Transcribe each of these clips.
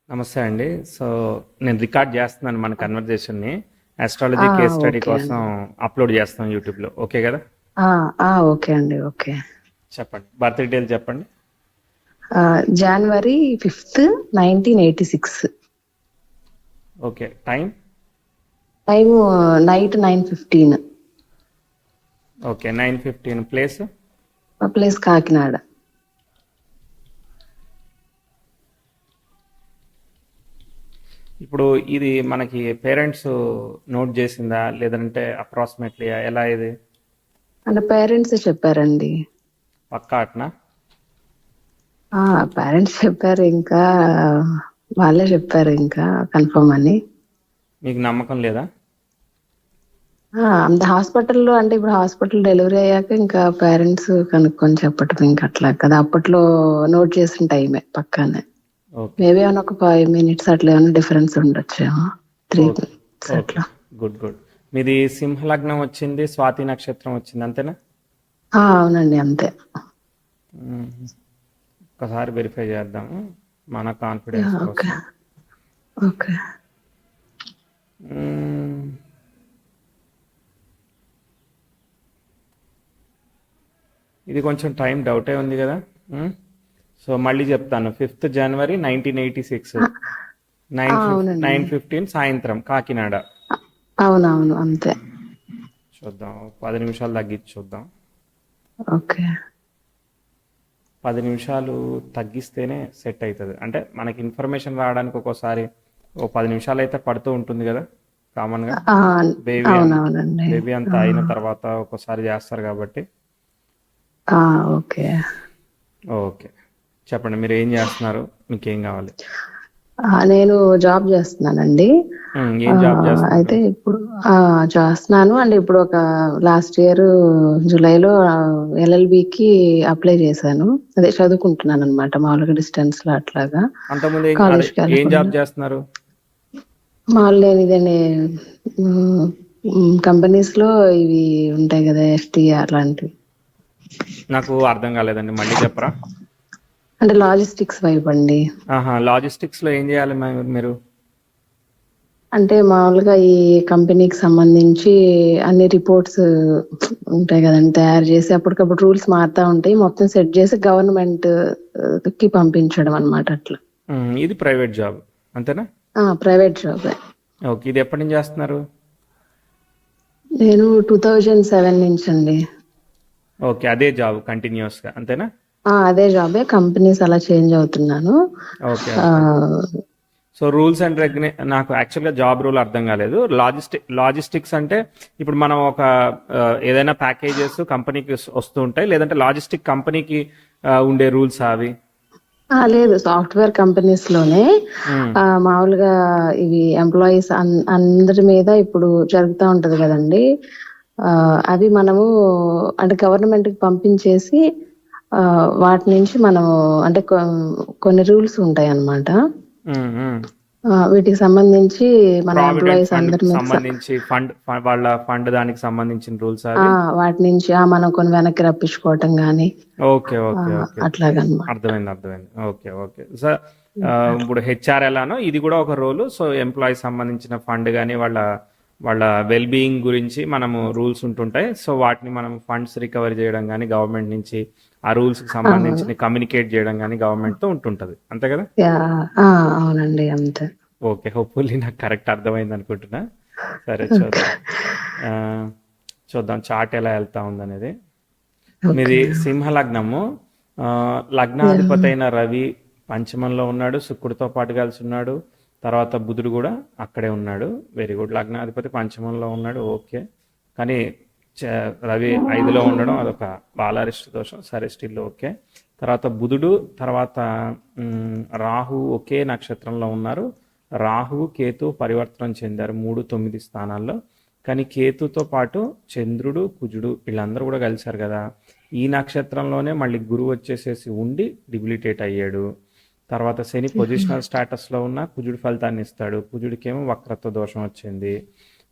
నమస్తే అండి. సో, నేను రికార్డ్ చేస్తున్నాను మన కన్వర్జేషన్‌ని. ఆ! ఆస్ట్రాలజీ కేస్ స్టడీ ఓకే కోసం అండి. అప్‌లోడ్ చేస్తాం యూట్యూబ్‌లో. ఓకే గదా! ఆ! ఓకే అండి. ఓకే. చెప్పండి. బర్త్ డీటెయిల్ చెప్పండి. జనవరి 5థ్ 1986. Okay. Time? Time night 9:15. Okay. 9:15 place? Place Kakinada. ఇప్పుడు ఇది మనకి పేరెంట్స్ నోట్ చేసిందా? లేదంటే అప్రాక్సిమేట్‌లీ ఎలా ఇది? అంటే పేరెంట్సే చెప్పారండి. పక్కా అట్నా? ఆ! పేరెంట్స్ చెప్పారు. ఇంకా వాళ్ళే చెప్పారు ఇంకా కన్ఫర్మ్ అని. మీకు నమ్మకం లేదా? అంత హాస్పిటల్‌లో అంటే ఇప్పుడు హాస్పిటల్ డెలివరీ అయ్యాక ఇంకా పేరెంట్స్ కనుక్కొని చెప్పటం ఇంక అట్లా కదా! అప్పట్లో నోట్ చేసిన టైమే పక్కానే. ఓకే. మేబీ ఏమన్నా ఒక 5 మినిట్స్ అట్లా ఏమన్నా డిఫరెన్స్ ఉండొచ్చేమో. 3 ఓకే. Minutes okay. అట్లా. గుడ్. గుడ్. మీది సింహ లగ్నం వచ్చింది, స్వాతి నక్షత్రం వచ్చింది అంతేనా? అవునండి. అంతే. హుహు. ఒకసారి వెరిఫై చేద్దాము మన కాన్ఫిడెన్స్ యాహ్! ఓకే. కోసం. ఓకే. మ్మ్. ఇది కొంచెం టైం డౌటే ఉంది కదా. మ్మ్. సో మళ్ళీ చెప్తాను. 5th జనవరి 1986, ఆ! అవునండి. 9:15 సాయంత్రం కాకినాడ. అవునవును. అంతే. చూద్దాం, 10 నిమిషాలు తగ్గించి చూద్దాం. ఓకే. 10 నిమిషాలు తగ్గిస్తేనే సెట్ అవుతుంది. అంటే మనకి ఇన్ఫర్మేషన్ రావడానికి ఒక్కోసారి ఓ 10 నిమిషాలు అయితే పడుతూ ఉంటుంది కదా కామన్గా. ఆ! బేబీ అవునవునండి. బేబీ ఆ! అంతా అయిన తర్వాత ఒక్కోసారి చేస్తారు కాబట్టి. ఆ! ఓకే. ఓకే. చెప్పండి, మీరు ఏం చేస్తున్నారు, మీకేం కావాలి? నేను జాబ్ చేస్తున్నానండి. ఏం జాబ్ చేస్తున్నారు? అయితే ఇప్పుడు చేస్తున్నాను. అండ్ ఇప్పుడు ఒక లాస్ట్ ఇయర్ జులైలో ఎల్ఎల్‌బికి అప్లై చేశాను. అదే చదువుకుంటున్నాననమాట మామూలుగా డిస్టెన్స్‌లో అట్లాగా. అంతకుముందు అదే కాలేజ్‌కి ఏం జాబ్ వెళ్ళకుండా. చేస్తున్నారు? మాములుగా ఇదండి హ్మ్. కంపెనీస్‌లో ఇవి ఉంటాయి గదా! ఎఫ్‌టిఆర్ లాంటివి. నాకు అర్థం కాలేదండి, మళ్ళీ చెప్పరా? అంటే లాజిస్టిక్స్ వైపు అండి. ఆహా, లాజిస్టిక్స్లో ఏం చేయాలి మీరు? అంటే మామూలుగా ఈ కంపెనీకి సంబంధించి అన్ని రిపోర్ట్స్ ఉంటాయి గదండీ! తయారు చేసి అప్పటికప్పుడు రూల్స్ మారుతా ఉంటాయి. మొత్తం సెట్ చేసి గవర్నమెంట్‌కి పంపించడం అన్నమాట అట్లా. ఇది ప్రైవేట్ జాబ్ అంతేనా? ప్రైవేట్ జాబే. ఓకే. ఇది ఎప్పటి నుంచి చేస్తున్నారు? నేను 2007 నుంచండి. ఓకే, అదే జాబ్ కంటిన్యూస్గా అంతేనా? అదే జాబే. కంపెనీస్ అలా చేంజ్ అవుతున్నాను. ఓకే. ఓకే. ఆహ్, సో రూల్స్ అండ్ నాకు యాక్చువల్గా జాబ్ రూల్ అర్థం కాలేదు. లాజిస్టిక్స్ అంటే ఇప్పుడు మనం ఒక ఏదైనా ప్యాకేజెస్ కంపెనీకి వస్తూ ఉంటాయి, లేదంటే లాజిస్టిక్ కంపెనీకి ఉండే రూల్స్ అవి? లేదు. సాఫ్ట్‌వేర్ కంపెనీస్‌లోనే మ్మ్. మామూలుగా ఇవి ఎంప్లాయీస్ అందరి మీద ఇప్పుడు జరుగుతా ఉంటది గదండీ! అవి మనము అంటే గవర్నమెంట్‌కి పంపించేసి వాటి నుంచి మనము అంటే కొన్ని రూల్స్ ఉంటాయన్నమాట. మ్మ్. మ్మ్. వీటికి సంబంధించి మన ప్రావిడెంట్ ఎంప్లాయీస్ ఫండ్ అందరి మీద సంబంధించి వాళ్ళ ఫండ్ దానికి సంబంధించిన రూల్స్ ఆ! అవి? వాటి నుంచి మనం కొన్ని వెనక్కి రప్పించుకోవటం గాని ఓకే. ఓకే. ఓకే. అట్లాగనమాట. అర్థమైంది. అర్థమైంది. ఓకే. ఓకే. సో ఇప్పుడు హెచ్ఆర్ ఎలానో ఇది కూడా ఒక రోలు. సో ఎంప్లాయీ సంబంధించిన ఫండ్ కానీ వాళ్ళ వెల్ బీయింగ్ గురించి మనము రూల్స్ ఉంటుంటాయి. సో వాటిని మనం ఫండ్స్ రికవరీ చేయడం కానీ గవర్నమెంట్ నుంచి ఆ రూల్స్కి అవును. సంబంధించి కమ్యూనికేట్ చేయడం కానీ గవర్నమెంట్తో ఉంటుంటుంది అంతే కదా? అవునండి. అంతే. ఓకే. హోప్ఫుల్లీ నాకు కరెక్ట్ అర్థమైంది అనుకుంటున్నా. సరే చూద్దాం. ఆ, చూద్దాం చార్ట్ ఎలా వెళ్తా ఉందనేది. ఓకే. మీది సింహ లగ్నము. ఆ, యాహ్! లగ్నాధిపతి అయిన రవి పంచమంలో ఉన్నాడు, శుక్రుడితో పాటు కలిసి ఉన్నాడు. తర్వాత బుధుడు కూడా అక్కడే ఉన్నాడు. Very good. లగ్నాధిపతి పంచమంలో ఉన్నాడు, ఓకే. కానీ రవి 5లో ఉండడం అదొక బాలారిష్ట దోషం. సరే, స్టిల్ ఓకే. తర్వాత బుధుడు, తర్వాత రాహు ఒకే నక్షత్రంలో ఉన్నారు. రాహు కేతు పరివర్తనం చెందారు 3, 9 స్థానాల్లో. కానీ కేతుతో పాటు చంద్రుడు, కుజుడు వీళ్ళందరూ కూడా కలిశారు కదా. ఈ నక్షత్రంలోనే మళ్ళీ గురువు వచ్చేసేసి ఉండి డిబిలిటేట్ అయ్యాడు. తర్వాత శని పొజిషనల్ స్టేటస్లో ఉన్న కుజుడు ఫలితాన్ని ఇస్తాడు. కుజుడికేమో వక్రత్వ దోషం వచ్చింది,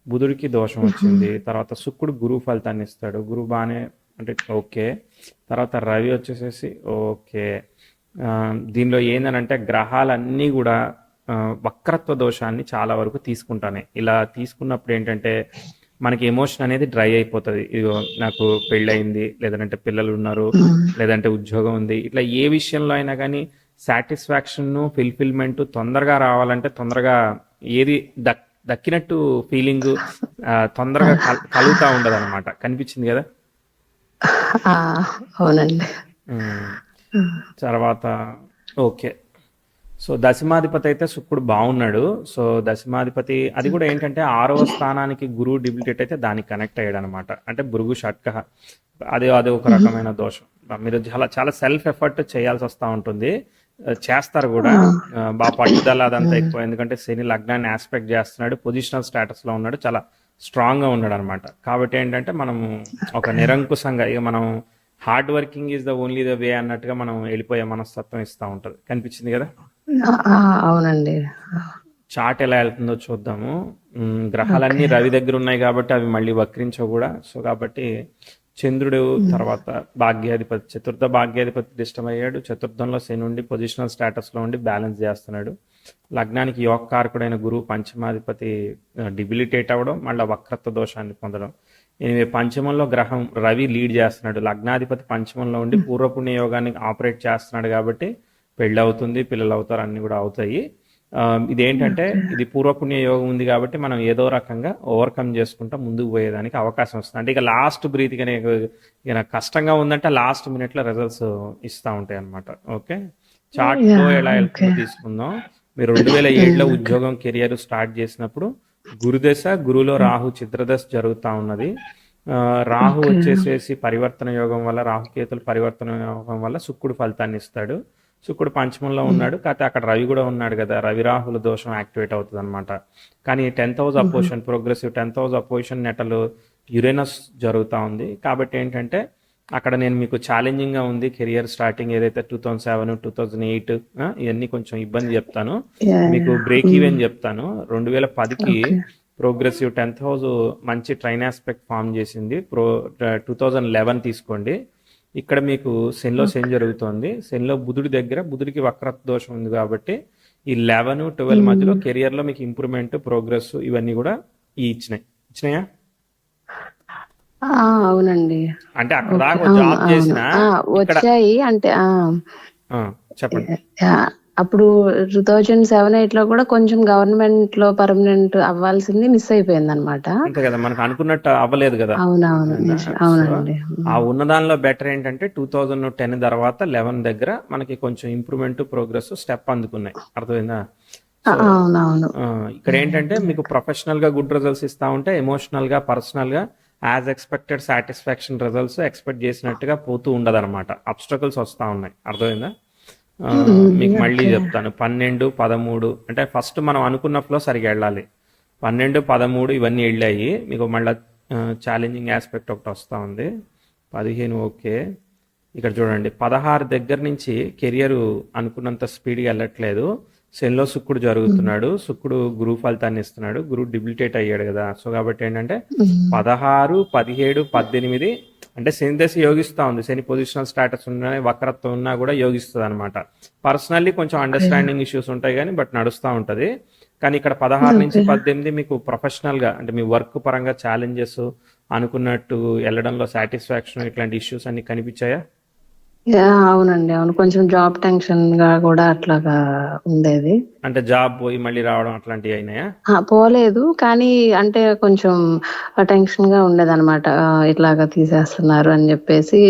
బుధుడికి దోషం వచ్చింది. తర్వాత శుక్రుడు గురువు ఫలితాన్ని ఇస్తాడు. గురువు బాగానే అంటే ఓకే. తర్వాత రవి వచ్చేసేసి ఓకే. దీనిలో ఏందనంటే గ్రహాలన్నీ కూడా వక్రత్వ దోషాన్ని చాలా వరకు తీసుకుంటానే. ఇలా తీసుకున్నప్పుడు ఏంటంటే మనకి ఎమోషన్ అనేది డ్రై అయిపోతుంది. ఇదిగో నాకు పెళ్ళయింది, లేదంటే పిల్లలు ఉన్నారు, లేదంటే ఉద్యోగం ఉంది, ఇట్లా ఏ విషయంలో అయినా కానీ సాటిస్ఫాక్షన్ ఫుల్ఫిల్మెంట్ తొందరగా రావాలంటే తొందరగా ఏది దక్కినట్టు ఫీలింగ్ తొందరగా కలుగుతూ ఉండదు అనమాట. కనిపించింది కదా. అవునండి. తర్వాత ఓకే. సో దశమాధిపతి అయితే శుక్రుడు బాగున్నాడు. సో దశమాధిపతి అది కూడా ఏంటంటే 6వ స్థానానికి గురువు డిబిలిటేట్ అయితే దానికి కనెక్ట్ అయ్యాడు అనమాట. అంటే భృగు షట్క, అది ఒక రకమైన దోషం. మీరు చాలా చాలా సెల్ఫ్ ఎఫర్ట్ చేయాల్సి వస్తూ ఉంటుంది, చేస్తారు కూడా బాగా పట్టుదల అదంతా ఎక్కువ. ఎందుకంటే శని లగ్నాన్ని ఆస్పెక్ట్ చేస్తున్నాడు, పొజిషనల్ స్టేటస్ లో ఉన్నాడు, చాలా స్ట్రాంగ్ గా ఉన్నాడు అనమాట. కాబట్టి ఏంటంటే మనం ఒక నిరంకుశంగా ఇక మనం hard working is the only the way అన్నట్టుగా మనం వెళ్ళిపోయే మనస్తత్వం ఇస్తూ ఉంటుంది. కనిపించింది కదా. అవునండి. చార్ట్ ఎలా వెళ్తుందో చూద్దాము. గ్రహాలన్నీ రవి దగ్గర ఉన్నాయి కాబట్టి అవి మళ్ళీ వక్రించవు కూడా. సో కాబట్టి చంద్రుడు తర్వాత భాగ్యాధిపతి, చతుర్థ భాగ్యాధిపతి డిస్టర్బ్ అయ్యాడు. చతుర్థంలో శని ఉండి పొజిషనల్ స్టేటస్ లో ఉండి బ్యాలెన్స్ చేస్తున్నాడు. లగ్నానికి యోగకారకుడైన గురువు పంచమాధిపతి డిబిలిటేట్ అవ్వడం, మళ్ళీ వక్రత్వ దోషాన్ని పొందడం. ఎనివే పంచమంలో గ్రహం రవి లీడ్ చేస్తున్నాడు. లగ్నాధిపతి పంచమంలో ఉండి పూర్వపుణ్య యోగాన్ని ఆపరేట్ చేస్తున్నాడు కాబట్టి పెళ్ళి అవుతుంది, పిల్లలు అవుతారు, అన్ని కూడా అవుతాయి. ఇదేంటంటే ఇది పూర్వపుణ్య యోగం ఉంది కాబట్టి మనం ఏదో రకంగా ఓవర్కమ్ చేసుకుంటా ముందుకు పోయేదానికి అవకాశం వస్తుంది. అంటే ఇక లాస్ట్ బ్రీత్ ఇక కష్టంగా ఉందంటే లాస్ట్ మినిట్ లో రిజల్ట్స్ ఇస్తూ ఉంటాయి అనమాట. ఓకే, చార్ట్ లో ఎలా వెళ్తుందో తీసుకుందాం. మీరు 2007లో ఉద్యోగం కెరియర్ స్టార్ట్ చేసినప్పుడు గురుదశ, గురులో రాహు చిత్రదశ జరుగుతూ ఉన్నది. రాహు వచ్చేసేసి పరివర్తన యోగం వల్ల, రాహుకేతుల పరివర్తన యోగం వల్ల శుక్రుడు ఫలితాన్ని ఇస్తాడు. శుక్రుడు పంచమంలో ఉన్నాడు, కాకపోతే అక్కడ రవి కూడా ఉన్నాడు కదా, రవి రాహుల దోషం యాక్టివేట్ అవుతుంది అనమాట. కానీ 10th house opposition, progressive 10th house opposition natal Uranus జరుగుతూ ఉంది. కాబట్టి ఏంటంటే అక్కడ నేను మీకు ఛాలెంజింగ్ గా ఉంది కెరియర్ స్టార్టింగ్. ఏదైతే 2007, 2008 ఇవన్నీ కొంచెం ఇబ్బంది చెప్తాను మీకు, బ్రేక్ ఈవెన్ చెప్తాను. 2010కి ప్రోగ్రెసివ్ 10th హౌస్ మంచి ట్రైన్ ఆస్పెక్ట్ ఫామ్ చేసింది. 2011 తీసుకోండి. ఇక్కడ మీకు శనిలో శని జరుగుతోంది. శనిలో బుధుడి దగ్గర, బుధుడికి వక్రత్వ దోషం ఉంది కాబట్టి ఈ 11, 12 మధ్యలో కెరియర్ లో మీకు ఇంప్రూవ్మెంట్, ప్రోగ్రెస్ ఇవన్నీ కూడా ఇచ్చినాయా? అవునండి. అంటే అక్కడ దాకా జాబ్ చేసిన వచ్చాయి. అంటే చెప్పండి. అప్పుడు 2007-8 లో కూడా కొంచెం గవర్నమెంట్ లో పర్మనెంట్ అవ్వాల్సింది మిస్ అయిపోయింది అనమాట. అంతే కదా, మనకు అనుకున్నట్టు అవ్వలేదు కదా. అవునండి. ఆ ఉన్న దానిలో బెటర్ ఏంటంటే 2010 తర్వాత 11 దగ్గర మనకి కొంచెం ఇంప్రూవ్మెంట్, ప్రోగ్రెస్ స్టెప్ అందుకున్నాయి. అర్థమైందా? అవునవును. ఇక్కడ ఏంటంటే మీకు ప్రొఫెషనల్ గా గుడ్ రిజల్ట్స్ ఇస్తా ఉంటే ఎమోషనల్ గా, పర్సనల్ గా as expected satisfaction results expect చేసినట్టుగా పోతూ ఉండదు అనమాట. అబ్స్ట్రకల్స్ వస్తూ ఉన్నాయి. అర్థమైందా? మీకు మళ్ళీ చెప్తాను. 12, 13 అంటే ఫస్ట్ మనం అనుకున్న ఫ్లో సరిగా వెళ్ళాలి. 12, 13 ఇవన్నీ వెళ్ళాయి. మీకు మళ్ళీ ఛాలెంజింగ్ ఆస్పెక్ట్ ఒకటి వస్తూ ఉంది. 15 ఓకే. ఇక్కడ చూడండి, 16 దగ్గర నుంచి కెరియర్ అనుకున్నంత స్పీడ్గా వెళ్ళట్లేదు. శనిలో శుక్రుడు జరుగుతున్నాడు, శుక్రుడు గురువు ఫలితాన్ని ఇస్తున్నాడు, గురువు డిబిలిటేట్ అయ్యాడు కదా. సో కాబట్టి ఏంటంటే 16, 17, 18 అంటే శని దశ యోగిస్తూ ఉంది. శని పొజిషనల్ స్టాటస్ ఉన్నా, వక్రత్వం ఉన్నా కూడా యోగిస్తుంది అనమాట. పర్సనల్లీ కొంచెం అండర్స్టాండింగ్ ఇష్యూస్ ఉంటాయి కానీ బట్ నడుస్తూ ఉంటుంది. కానీ ఇక్కడ 16 నుంచి 18 మీకు ప్రొఫెషనల్ గా అంటే మీ వర్క్ పరంగా ఛాలెంజెస్, అనుకున్నట్టు వెళ్ళడంలో సాటిస్ఫాక్షన్, ఇట్లాంటి ఇష్యూస్ అన్ని కనిపించాయా? అవునండి, అవును. కొంచెం జాబ్ టెన్షన్ గా కూడా అట్లాగా ఉండేది. అంటే జాబ్ పోయి మళ్ళీ రావడం అట్లాంటివి అయినాయా? పోలేదు, కానీ అంటే కొంచెం టెన్షన్ గా ఉండేది అనమాట. ఇట్లాగా తీసేస్తున్నారు అని చెప్పేసి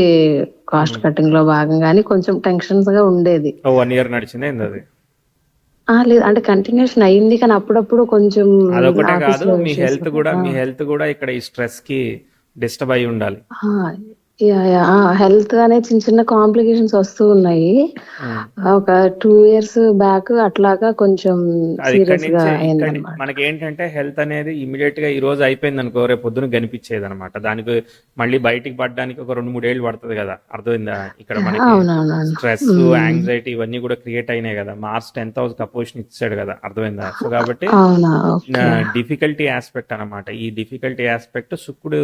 కాస్ట్ కటింగ్ లో భాగంగాని కొంచెం టెన్షన్స్ గా ఉండేది. 1 year నడిచింది ఏంది అది? లేదు, అంటే కంటిన్యూషన్ అయింది కానీ అప్పుడప్పుడు కొంచెం అదొకటే కాదు, మీ హెల్త్ కూడా ఇక్కడ ఈ స్ట్రెస్ కి డిస్టర్బ్ అయి ఉండాలి. హెల్త్ అనే చిన్న చిన్న కాంప్లికేషన్స్ వస్తూ ఉన్నాయి. ఒక 2 years బ్యాక్ అట్లాగా కొంచెం సీరియస్ గా అయిందన్నమాట. మనకి ఏంటంటే హెల్త్ అనేది ఇమీడియట్ గా ఈ రోజు అయిపోయింది అనుకో, రేపు పొద్దున కనిపించేది అనమాట. దానికి మళ్ళీ బయటికి పడడానికి ఒక 2-3 ఏళ్ళు పడుతుంది కదా. అర్థమైందా? ఇక్కడ మనకి స్ట్రెస్, యాంగ్జైటీ ఇవన్నీ కూడా క్రియేట్ అయినాయి కదా. మార్స్ 10th హౌస్ అపోజిషన్ ఇచ్చాడు కదా. అర్థమైందా? సో కాబట్టి డిఫికల్టీ ఆస్పెక్ట్ అనమాట. ఈ డిఫికల్టీ ఆస్పెక్ట్ శుక్రుడు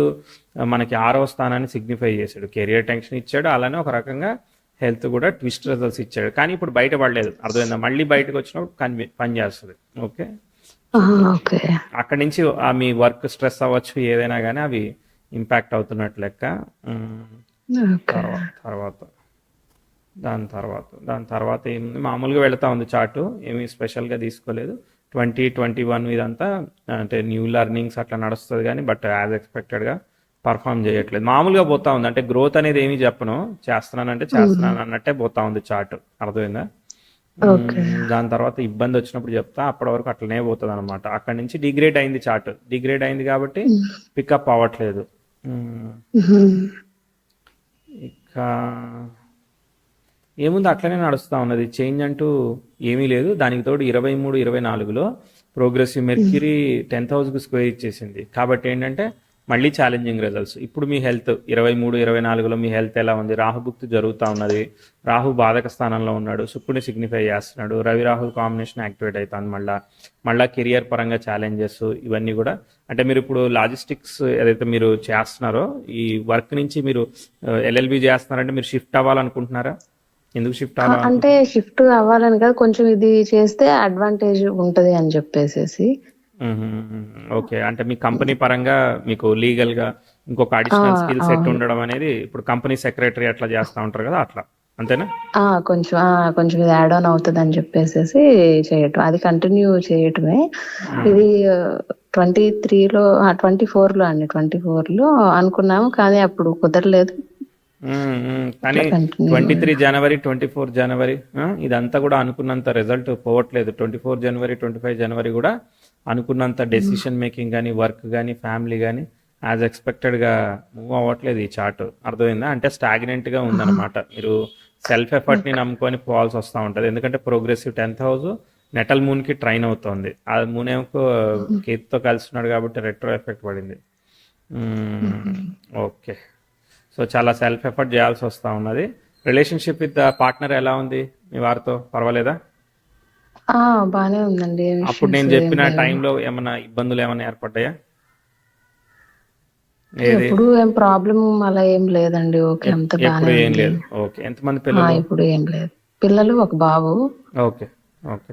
మనకి 6వ స్థానాన్ని సిగ్నిఫై చేశాడు. కెరియర్ టెన్షన్ ఇచ్చాడు, అలానే ఒక రకంగా హెల్త్ కూడా ట్విస్ట్ రిజల్ట్స్ ఇచ్చాడు. కానీ ఇప్పుడు బయట పడలేదు, అర్థమైందా? మళ్ళీ బయటకు వచ్చినప్పుడు పని చేస్తుంది. Okay, okay. అక్కడి నుంచి మీ వర్క్ స్ట్రెస్ అవ్వచ్చు ఏదైనా కానీ అవి ఇంపాక్ట్ అవుతున్నట్టు లెక్క. ఓకే. తర్వాత దాని తర్వాత ఏముంది, మామూలుగా వెళుతూ ఉంది చార్టు, ఏమీ స్పెషల్గా తీసుకోలేదు. 2021 ఇదంతా అంటే న్యూ లెర్నింగ్స్ అట్లా నడుస్తుంది కానీ బట్ యాజ్ ఎక్స్పెక్టెడ్గా పర్ఫామ్ చేయట్లేదు. మామూలుగా పోతా ఉంది, అంటే గ్రోత్ అనేది ఏమీ చెప్పను, చేస్తున్నాను అన్నట్టే పోతా ఉంది చార్ట్, అర్థమైందా? ఓకే. దాని తర్వాత ఇబ్బంది వచ్చినప్పుడు చెప్తా, అప్పటి వరకు అట్లనే పోతుంది అనమాట. అక్కడి నుంచి డిగ్రేడ్ అయింది చార్ట్, డిగ్రేడ్ అయింది కాబట్టి పికప్ అవ్వట్లేదు. ఇక ఏముంది, అట్లనే నడుస్తూ ఉన్నది, చేంజ్ అంటూ ఏమీ లేదు. దానికి తోడు 23, 24లో ప్రోగ్రెసివ్ మెర్క్యూరీ 10th హౌస్కి స్క్వేర్ ఇచ్చేసింది. కాబట్టి ఏంటంటే మళ్ళీ ఛాలెంజింగ్ రిజల్ట్స్. ఇప్పుడు మీ హెల్త్ 23, 24లో మీ హెల్త్ ఎలా ఉంది? రాహుభుక్తి జరుగుతూ ఉన్నది, రాహు బాధక స్థానంలో ఉన్నాడు, శుక్రుని సిగ్నిఫై చేస్తున్నాడు, రవి రాహుల్ కాంబినేషన్ యాక్టివేట్ అవుతుంది. మళ్ళీ కెరియర్ పరంగా ఛాలెంజెస్ ఇవన్నీ కూడా. అంటే మీరు ఇప్పుడు లాజిస్టిక్స్ ఏదైతే మీరు చేస్తున్నారో ఈ వర్క్ నుంచి మీరు LLB చేస్తున్నారంటే మీరు షిఫ్ట్ అవ్వాలనుకుంటున్నారా? ఎందుకు షిఫ్ట్ అవ్వాలి? అంటే షిఫ్ట్ అవ్వాలని కాదు, కొంచెం ఇది చేస్తే అడ్వాంటేజ్ ఉంటది అని చెప్పేసి. ఓకే, అంటే మీ కంపెనీ పరంగా మీకు లీగల్ గా ఇంకొక అడిషనల్ స్కిల్ సెట్ ఉండడం అనేది, ఇప్పుడు కంపెనీ సెక్రటరీ అట్లా చేస్తా ఉంటారు కదా, అట్లా అంతేనా? కొంచెం ఇది యాడ్ ఆన్ అవుతుంది అని చెప్పేసి చేయటం, అది కంటిన్యూ చేయటమే. ఇది 23లో 24లో అండి, 24లో అనుకున్నాము కానీ అప్పుడు కుదరలేదు. కానీ 23 జనవరి 24 జనవరి ఇదంతా కూడా అనుకున్నంత రిజల్ట్ పోవట్లేదు. 24 జనవరి 25 జనవరి కూడా అనుకున్నంత డెసిషన్ మేకింగ్ కానీ వర్క్ కానీ ఫ్యామిలీ కానీ యాజ్ ఎక్స్పెక్టెడ్గా మూవ్ అవ్వట్లేదు ఈ చార్ట్, అర్థమైందా? అంటే స్టాగ్నెంట్గా ఉందన్నమాట. మీరు సెల్ఫ్ ఎఫర్ట్ని నమ్ముకొని పోవాల్సి వస్తూ ఉంటుంది. ఎందుకంటే ప్రోగ్రెసివ్ 10th హౌస్ నెటల్ మూన్కి ట్రైన్ అవుతుంది. ఆ మూన్ ఏమో కేతుతో కలిసినాడు కాబట్టి రెట్రో ఎఫెక్ట్ పడింది. ఓకే, సో చాలా సెల్ఫ్ ఎఫర్ట్ చేయాల్సి వస్తూ ఉన్నది. రిలేషన్షిప్ విత్ పార్ట్నర్ ఎలా ఉంది మీ వారితో? పర్వాలేదా? బానే ఉందండి. అప్పుడు నేను చెప్పిన టైంలో ఏమైనా ఇబ్బందులు ఏమైనా ఏర్పడ్డాయా? ఎప్పుడు ఏం ప్రాబ్లం అలా ఏం లేదండి. ఓకే, అంత బానే ఏం లేదు. ఓకే, ఎంతమంది పిల్లలు? ఇప్పుడు ఏం లేదు. పిల్లలు ఒక బాబు. Okay okay.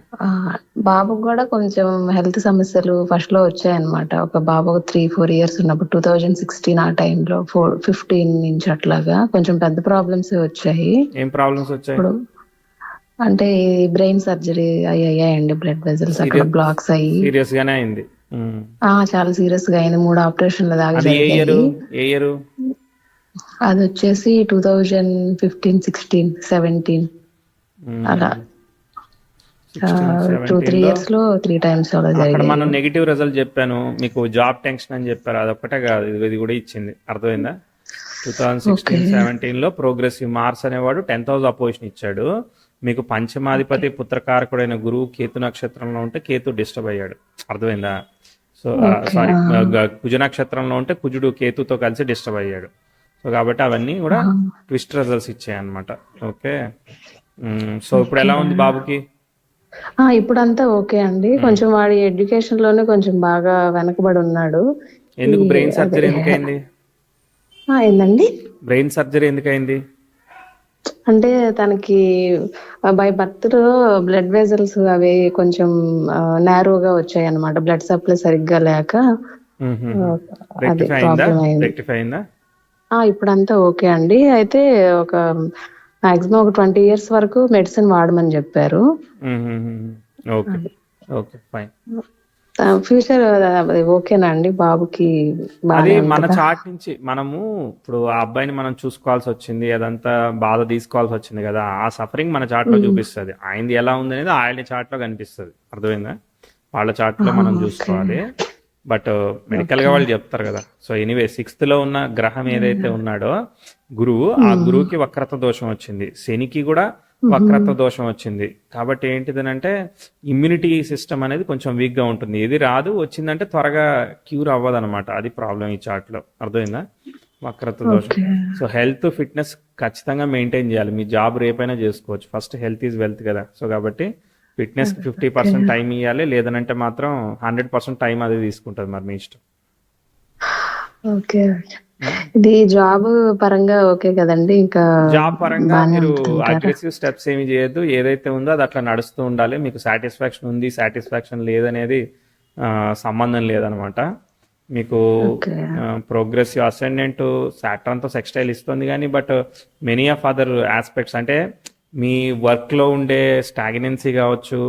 బాబుకు కూడా కొంచెం హెల్త్ సమస్యలు ఫస్ట్ లో వచ్చాయన్నమాట. ఒక బాబు 3-4 ఇయర్స్ ఉన్నప్పుడు 2016 ఆ టైంలో 15 నుంచి అట్లాగా కొంచెం పెద్ద ప్రాబ్లమ్స్ వచ్చాయి. ఏం ప్రాబ్లమ్స్ వచ్చాయి? ఇప్పుడు అంటే బ్రెయిన్ సర్జరీ అయ్యాయండి, బ్లడ్ వెజల్స్ అక్కడ బ్లాక్స్ అయ్యి సీరియస్ గానే అయింది. చాలా సీరియస్ గా అయింది. 3 ఆపరేషన్ల దాకా జరిగాయి. అది వచ్చేసి 2015, 16, 17 అలా 2-3 ఇయర్స్ లో 3 times అలా అక్కడ జరిగాయి. మనం నెగిటివ్ రిజల్ట్ చెప్పాను మీకు, జాబ్ టెన్షన్ అని చెప్పారు, అదొక్కటే కాదు ఇది కూడా ఇచ్చింది, అర్థమైందా? 2016-17లో ప్రోగ్రెసివ్ మార్స్ అనేవాడు 10th హౌస్ అపోజిషన్ ఇచ్చాడు మీకు. పంచమాధిపతి పుత్రకారకుడైన గురువు కేతు నక్షత్రంలో ఉంటే కేతు డిస్టర్బ్ అయ్యాడు, అర్థమైందా? సో సారీ, కుజ నక్షత్రంలో ఉంటే కుజుడు కేతుతో కలిసి డిస్టర్బ్ అయ్యాడు. సో కాబట్టి అవన్నీ కూడా ట్విస్ట్ రిజల్ట్స్ ఇచ్చాయి అనమాట. ఓకే, సో ఇప్పుడు ఎలా ఉంది బాబుకి? ఇప్పుడంతా ఓకే అండి. కొంచెం వాడి ఎడ్యుకేషన్ లోనే కొంచెం బాగా వెనకబడి ఉన్నాడు. ఎందుకు బ్రెయిన్ సర్జరీ ఎందుకైంది? ఏందండి? బ్రెయిన్ సర్జరీ ఎందుకైంది? అంటే తనకి బై బర్త్ లో బ్లడ్ వెజల్స్ అవి కొంచెం నేరోగా వచ్చాయి అన్నమాట, బ్లడ్ సప్లై సరిగ్గా లేక. ఇప్పుడంతా ఓకే అండి. అయితే ఒక మాక్సిమం ఒక 20 years వరకు మెడిసిన్ వాడమని చెప్పారు. ఫ్యూచర్ ఓకేనా అండి బాబుకి? అది మన చార్ట్ నుంచి మనము ఇప్పుడు ఆ అబ్బాయిని మనం చూసుకోవాల్సి వచ్చింది, అదంతా బాధ తీసుకోవాల్సి వచ్చింది కదా, ఆ సఫరింగ్ మన చార్ట్ లో చూపిస్తుంది. ఆయనది ఎలా ఉంది అనేది ఆయన చార్ట్ లో కనిపిస్తుంది, అర్థమైందా? వాళ్ళ చార్ట్ లో మనం చూసుకోవాలి. బట్ మెడికల్ గా వాళ్ళు చెప్తారు కదా. సో ఎనీవే 6th లో ఉన్న గ్రహం ఏదైతే ఉన్నాడో గురువు, ఆ గురువుకి వక్రత దోషం వచ్చింది, శనికి కూడా వక్రత దోషం వచ్చింది. కాబట్టి ఏంటిదనంటే ఇమ్యూనిటీ సిస్టమ్ అనేది కొంచెం వీక్ గా ఉంటుంది. ఏది రాదు, వచ్చిందంటే త్వరగా క్యూర్ అవ్వదు అనమాట. అది ప్రాబ్లం ఈ చార్ట్ లో, అర్థమైందా? వక్రత దోషం. సో హెల్త్ ఫిట్నెస్ ఖచ్చితంగా మెయింటైన్ చేయాలి. మీ జాబ్ రేపైనా చేసుకోవచ్చు, ఫస్ట్ హెల్త్ ఈజ్ వెల్త్ కదా. సో కాబట్టి ఫిట్నెస్ కి 50% టైం ఇవ్వాలి, లేదనంటే మాత్రం 100% టైం అది తీసుకుంటుంది, మరి మీ ఇష్టం. ఓకే, ఇది జాబ్ పరంగా ఓకే కదండి, ఇంకా జాబ్ పరంగా బానే మీరు ఉంటుందంటారా? అగ్రెసివ్ స్టెప్స్ ఏమి చేయొద్దు. ఏదైతే ఉందో అది అట్లా నడుస్తూ ఉండాలి. మీకు సాటిస్ఫాక్షన్ ఉంది, సాటిస్ఫాక్షన్ లేదనేది సంబంధం లేదనమాట. మీకు ఓకే. ప్రోగ్రెసివ్ అసెండెంట్ సాటర్న్తో సెక్స్టైల్ ఇస్తుంది కానీ but many of other aspects అంటే మీ వర్క్లో ఉండే స్టాగ్నెన్సీ కావచ్చు,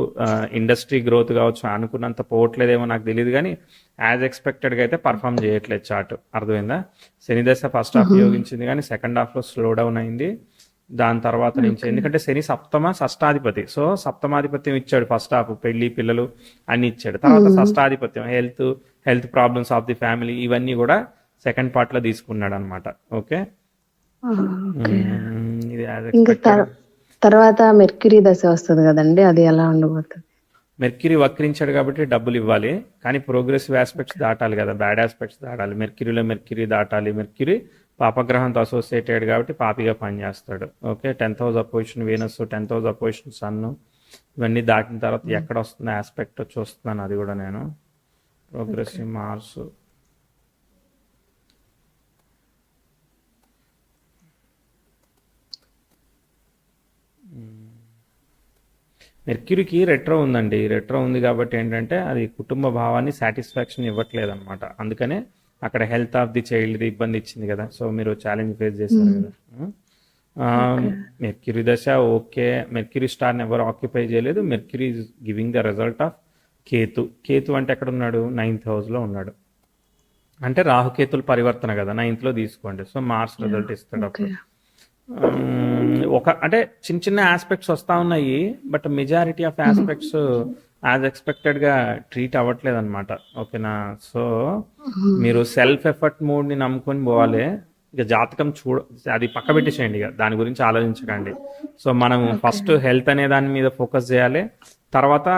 ఇండస్ట్రీ గ్రోత్ కావచ్చు అనుకున్నంత పోవట్లేదేమో నాకు తెలియదు కానీ యాజ్ ఎక్స్పెక్టెడ్గా అయితే పర్ఫామ్ చేయట్లేదు చార్ట్. అర్థమైందా? శని దశ ఫస్ట్ హాఫ్ యోగించింది కానీ సెకండ్ హాఫ్లో స్లో డౌన్ అయింది. దాని తర్వాత నుంచి ఎందుకంటే శని షష్టాధిపతి, సో సప్తమాధిపత్యం ఇచ్చాడు. ఫస్ట్ హాఫ్ పెళ్లి పిల్లలు అన్ని ఇచ్చాడు. తర్వాత షష్టాధిపత్యం health problems of the family ఇవన్నీ కూడా సెకండ్ పార్ట్ లో తీసుకున్నాడు అనమాట. Okay, okay. ఇది యాజ్ ఇంకా ఎక్స్పెక్టెడ్. తర్వాత మెర్క్యూరీ దశ వస్తుంది కదండి, అది ఎలా ఉండబోతుంది? మెర్క్యూరీ వక్రించాడు కాబట్టి డబ్బులు ఇవ్వాలి, కానీ ప్రోగ్రెసివ్ ఆస్పెక్ట్స్ దాటాలి కదా, బ్యాడ్ ఆస్పెక్ట్స్ దాటాలి. మెర్క్యూరీ దాటాలి. మెర్క్యూరీ పాపగ్రహంతో అసోసియేటెడ్ కాబట్టి పాపిగా పనిచేస్తాడు. Okay, 10th house opposition Venus, 10th house opposition sun, ఇవన్నీ దాటిన తర్వాత ఎక్కడ వస్తుంది ఆస్పెక్ట్ చూస్తున్నాను. అది కూడా నేను ప్రోగ్రెసివ్ మార్స్, మెర్క్యూరీకి రెట్రో ఉందండి. రెట్రో ఉంది కాబట్టి ఏంటంటే అది కుటుంబ భావాన్ని సాటిస్ఫాక్షన్ ఇవ్వట్లేదు అనమాట. అందుకనే అక్కడ హెల్త్ ఆఫ్ ది చైల్డ్ది ఇబ్బంది ఇచ్చింది కదా. సో మీరు ఛాలెంజ్ ఫేస్ చేశారు కదా. మెర్క్యూరీ దశ ఓకే. మెర్క్యూరీ స్టార్ని ఎవరు ఆక్యుపై చేయలేదు. Mercury is giving the result of Ketu అంటే ఎక్కడ ఉన్నాడు? 9th హౌస్లో ఉన్నాడు. అంటే రాహుకేతుల పరివర్తన కదా, 9th లో తీసుకోండి. సో మార్స్ రిజల్ట్ ఇస్తాడు అప్పుడు. అంటే చిన్న చిన్న ఆస్పెక్ట్స్ వస్తూ ఉన్నాయి but majority of aspects as ఎక్స్పెక్టెడ్గా ట్రీట్ అవ్వట్లేదు అనమాట. ఓకేనా? సో మీరు సెల్ఫ్ ఎఫర్ట్ మూడ్ని నమ్ముకొని పోవాలి. ఇక జాతకం అది పక్క పెట్టేసేయండి, ఇక దాని గురించి ఆలోచించకండి. సో మనం ఫస్ట్ హెల్త్ అనే దాని మీద ఫోకస్ చేయాలి. తర్వాత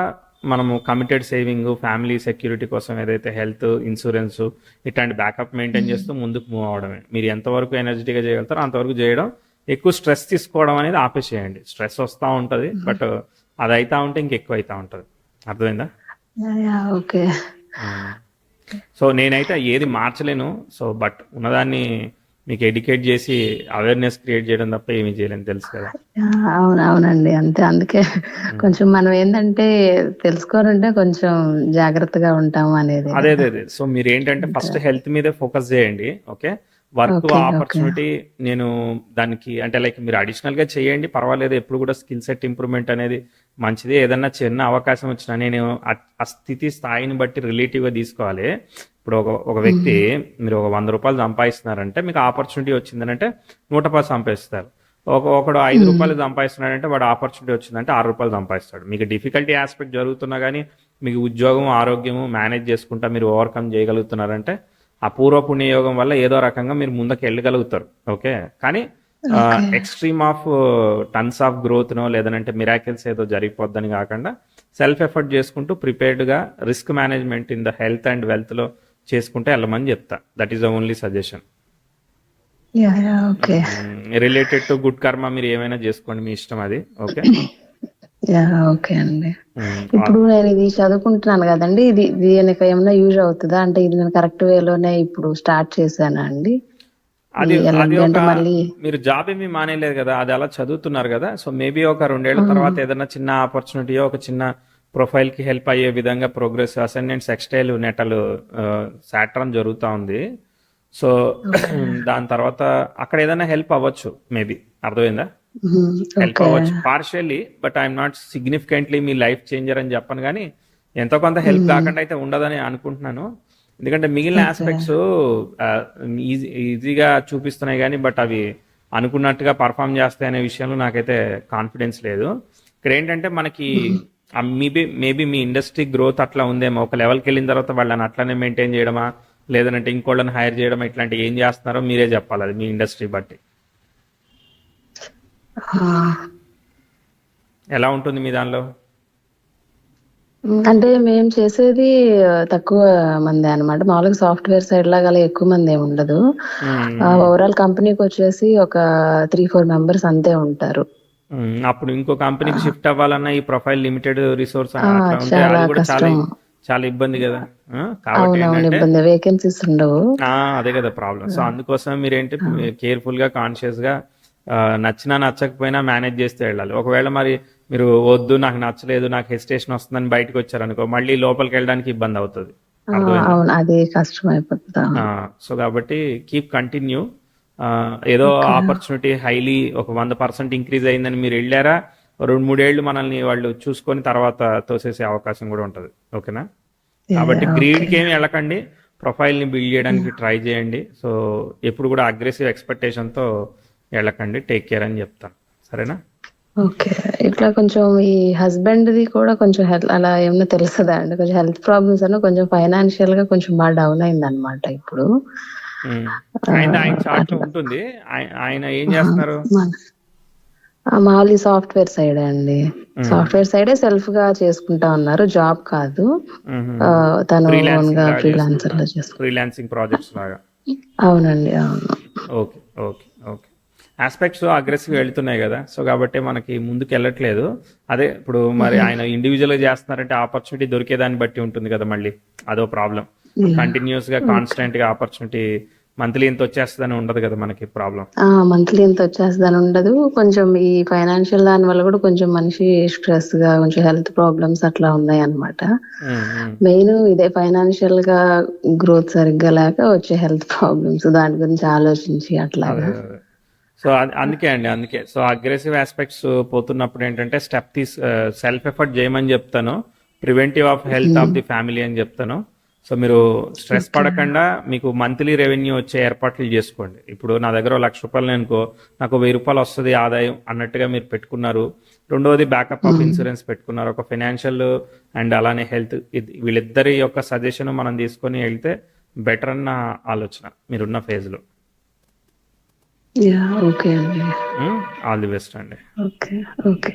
మనము కమిటెడ్ సేవింగ్, ఫ్యామిలీ సెక్యూరిటీ కోసం ఏదైతే హెల్త్ ఇన్సూరెన్స్ ఇట్లాంటి బ్యాకప్ మెయింటైన్ చేస్తూ ముందుకు మూవ్ అవడమే. మీరు ఎంతవరకు ఎనర్జెటిక్గా చేయగలుగుతారో అంతవరకు చేయడం. ఎక్కువ స్ట్రెస్ తీసుకోవడం అనేది ఆపేసేయండి. స్ట్రెస్ వస్తూ ఉంటుంది బట్ అది అవుతా ఉంటే ఇంకెక్కువ అవుతూ ఉంటుంది. అర్థమైందా? ఓకే. సో నేనైతే ఏది మార్చలేను. సో బట్ ఉన్నదాన్ని మీకు ఎడ్యుకేట్ చేసి అవేర్నెస్ క్రియేట్ చేయడం తప్ప ఏమీ చేయలేని తెలుసు కదా. అవునండి, అంతే. అందుకే కొంచెం మనం ఏంటంటే తెలుసుకోవాలంటే కొంచెం జాగ్రత్తగా ఉంటాము అనేది. అదే. సో మీరు ఏంటంటే ఫస్ట్ హెల్త్ మీదే ఫోకస్ చేయండి. ఓకే, వర్క్ ఆపర్చునిటీ నేను దానికి అంటే లైక్ మీరు అడిషనల్గా చేయండి, పర్వాలేదు. ఎప్పుడు కూడా స్కిల్ సెట్ ఇంప్రూవ్మెంట్ అనేది మంచిది. ఏదన్నా చిన్న అవకాశం వచ్చినా నేను ఆ స్థాయిని బట్టి రిలేటివ్గా తీసుకోవాలి. ఇప్పుడు ఒక వ్యక్తి మీరు ఒక 100 రూపాయలు సంపాదిస్తున్నారంటే మీకు ఆపర్చునిటీ వచ్చిందనంటే 110 సంపాదిస్తారు. ఒకడు 5 రూపాయలు సంపాదిస్తున్నాడంటే వాడు ఆపర్చునిటీ వచ్చిందంటే 6 రూపాయలు సంపాదిస్తాడు. మీకు డిఫికల్టీ ఆస్పెక్ట్ జరుగుతున్నా కానీ మీకు ఉద్యోగం ఆరోగ్యము మేనేజ్ చేసుకుంటా మీరు ఓవర్కమ్ చేయగలుగుతున్నారంటే ఆ పూర్వ పుణ్యయోగం వల్ల ఏదో రకంగా మీరు ముందుకు వెళ్ళగలుగుతారు. ఓకే, కానీ ఎక్స్ట్రీమ్ ఆఫ్ టన్స్ ఆఫ్ గ్రోత్నో లేదంటే మిరాకిల్స్ ఏదో జరిగిపోద్దని కాకుండా సెల్ఫ్ ఎఫర్ట్ చేసుకుంటూ ప్రిపేర్డ్గా risk management in the health and వెల్త్లో చేసుకుంటే వెళ్ళమని చెప్తా. That is the only suggestion. Related to good karma మీరు ఏమైనా చేసుకోండి, మీ ఇష్టం అది. ఓకే. ఓకే అండి. ఇప్పుడు నేను ఇది చదువుకుంటున్నాను కదండి, ఇది దీనికి ఏమైనా యూజ్ అవుతుందా? అంటే ఇది నేను కరెక్ట్ వేలోనే ఇప్పుడు స్టార్ట్ చేశానా అండి? అది మళ్ళీ మీరు జాబ్ ఏమీ మానేలేదు కదా, అది అలా చదువుతున్నారు కదా. సో మేబీ ఒక 2 ఏళ్ల తర్వాత ఏదైనా చిన్న ఆపర్చునిటీయో ఒక చిన్న ప్రొఫైల్ కి హెల్ప్ అయ్యే విధంగా progress ascendant sextile natal Saturn జరుగుతూ ఉంది. సో దాని తర్వాత అక్కడ ఏదైనా హెల్ప్ అవ్వచ్చు మేబీ. అర్థమైందా? హెల్ప్ అవ్వచ్చు partially, but I'm not significantly me life changer అని చెప్పను, కానీ ఎంతో కొంత హెల్ప్ కాకుండా అయితే ఉండదని అనుకుంటున్నాను. ఎందుకంటే మిగిలిన ఆస్పెక్ట్స్ ఈజీగా చూపిస్తున్నాయి కానీ బట్ అవి అనుకున్నట్టుగా పర్ఫామ్ చేస్తాయి అనే విషయంలో నాకైతే కాన్ఫిడెన్స్ లేదు. ఇక్కడ ఏంటంటే మనకి మేబీ మీ ఇండస్ట్రీ గ్రోత్ అట్లా ఉందేమో. ఒక లెవెల్కి వెళ్ళిన తర్వాత వాళ్ళని అట్లనే మెయింటైన్ చేయడమా లేదంటే ఇంకోళ్ళని హైర్ చేయడమా ఇట్లాంటి ఏం చేస్తున్నారో మీరే చెప్పాలి, అది మీ ఇండస్ట్రీ బట్టి. ఎలా ఉంటుంది మీ దానిలో? అంటే మేము చేసేది తక్కువ మంది అనమాట. మామూలుగా సాఫ్ట్వేర్ సైడ్ లాగా అలా ఎక్కువ మంది ఏమి ఉండదు. ఓవరాల్ కంపెనీకి వచ్చేసి ఒక 3-4 మెంబర్స్ అంతే ఉంటారు. అప్పుడు ఇంకో కంపెనీకి షిఫ్ట్ అవ్వాలన్నా ఈ ప్రొఫైల్ లిమిటెడ్ రిసోర్స్ చాలా అది కూడా చాలా కష్టం. చాలా ఇబ్బంది కదా. కాబట్టి అవునవును, ఏంటంటే ఇబ్బంది, వేకెన్సీస్ ఉండవు. అదే కదా ప్రాబ్లం. సో అందుకోసం మీరేంటి కేర్ఫుల్ గా కాన్షియస్ గా నచ్చినా నచ్చకపోయినా మేనేజ్ చేస్తూ వెళ్ళాలి. ఒకవేళ మరి మీరు వద్దు నాకు నచ్చలేదు నాకు హెసిటేషన్ వస్తుందని బయటకు వచ్చారనుకో మళ్ళీ లోపలికి వెళ్ళడానికి ఇబ్బంది అవుతుంది. అర్థమైందా? అవును, అది కష్టం అయిపోతుంది. అవును. సో కాబట్టి కీప్ కంటిన్యూ. ఏదో ఆపర్చునిటీ హైలీ ఒక 100% ఇంక్రీజ్ అయిందని మీరు వెళ్ళారా, 2-3 ఏళ్ళు మనల్ని వాళ్ళు చూసుకొని తర్వాత తోసేసే అవకాశం కూడా ఉంటుంది. ఓకేనా? కాబట్టి గ్రీడ్కి ఏమి వెళ్ళకండి, ప్రొఫైల్ని బిల్డ్ చేయడానికి ట్రై చేయండి. సో ఎప్పుడు కూడా అగ్రెసివ్ ఎక్స్పెక్టేషన్తో వెళ్ళకండి. టేక్ కేర్ అని చెప్తాను. సరేనా? ఓకే. ఇట్లా కొంచెం ఈ హస్బెండ్ ది కూడా కొంచెం హెల్త్ అలా ఏమన్నా తెలుస్తుందా అండి? కొంచెం హెల్త్ ప్రాబ్లమ్స్ అన్న కొంచెం ఫైనాన్షియల్ గా కొంచెం బాగా డౌన్ అయింది అనమాట ఇప్పుడు. ఆయన చార్ట్ లో ఉంటుంది. ఆయన ఏం చేస్తున్నారు? మామూలు సాఫ్ట్వేర్ సైడ్ అండి. సాఫ్ట్వేర్ సైడే సెల్ఫ్ గా చేసుకుంటా ఉన్నారు, జాబ్ కాదు. తను ఓన్ గా ఫ్రీలాన్సర్ లో చేసుకుంటారు. ఫ్రీలాన్సింగ్ ప్రాజెక్ట్స్ లాగా. అవునండి, అవును. Okay okay okay. Aspects aggressive వెళ్తున్నాయి కదా, సో కాబట్టి మనకి ముందుకు వెళ్ళట్లేదు. అదే ఇప్పుడు మరి ఆయన ఇండివిజువల్ గా చేస్తున్నారంటే ఆపర్చునిటీ దొరికేదాన్ని బట్టి ఉంటుంది కదా, మళ్ళీ అదో ప్రాబ్లం. కంటిన్యూస్ గా కాన్స్టెంట్ గా ఆపర్చునిటీ మంత్లీ ఇంత వచ్చేస్తుందని ఉండదు కదా మనకి ప్రాబ్లం. మంత్లీ ఇంత వచ్చేస్తుందని ఉండదు. కొంచెం ఈ ఫైనాన్షియల్ దాని వల్ల కూడా కొంచెం మనిషి స్ట్రెస్ గా కొంచెం హెల్త్ ప్రాబ్లమ్స్ అట్లా ఉన్నాయి అనమాట. మెయిన్ ఇదే ఫైనాన్షియల్ గా గ్రోత్ సరిగ్గా లేక వచ్చే హెల్త్ ప్రాబ్లమ్స్, దాని గురించి ఆలోచించి అట్లాగా. సో అందుకే సో అగ్రెసివ్ ఆస్పెక్ట్స్ పోతున్నప్పుడు ఏంటంటే సెల్ఫ్ ఎఫర్ట్ చేయమని చెప్తాను, preventive of health of the family అని చెప్తాను. సో మీరు స్ట్రెస్ పడకుండా మీకు మంత్లీ రెవెన్యూ వచ్చే ఏర్పాట్లు చేసుకోండి. ఇప్పుడు నా దగ్గర 1,00,000 రూపాయలు అనుకో, నాకు 1,000 రూపాయలు వస్తుంది ఆదాయం అన్నట్టుగా మీరు పెట్టుకున్నారు. రెండవది బ్యాకప్ ఆఫ్ ఇన్సూరెన్స్ పెట్టుకున్నారు. ఒక ఫైనాన్షియల్ అండ్ అలానే హెల్త్, వీళ్ళిద్దరి యొక్క సజెషన్ మనం తీసుకొని వెళ్తే బెటర్ అన్న ఆలోచన మీరున్న ఫేజ్లో. ఓకే అండి. ఆల్ ది బెస్ట్ అండి. Okay okay.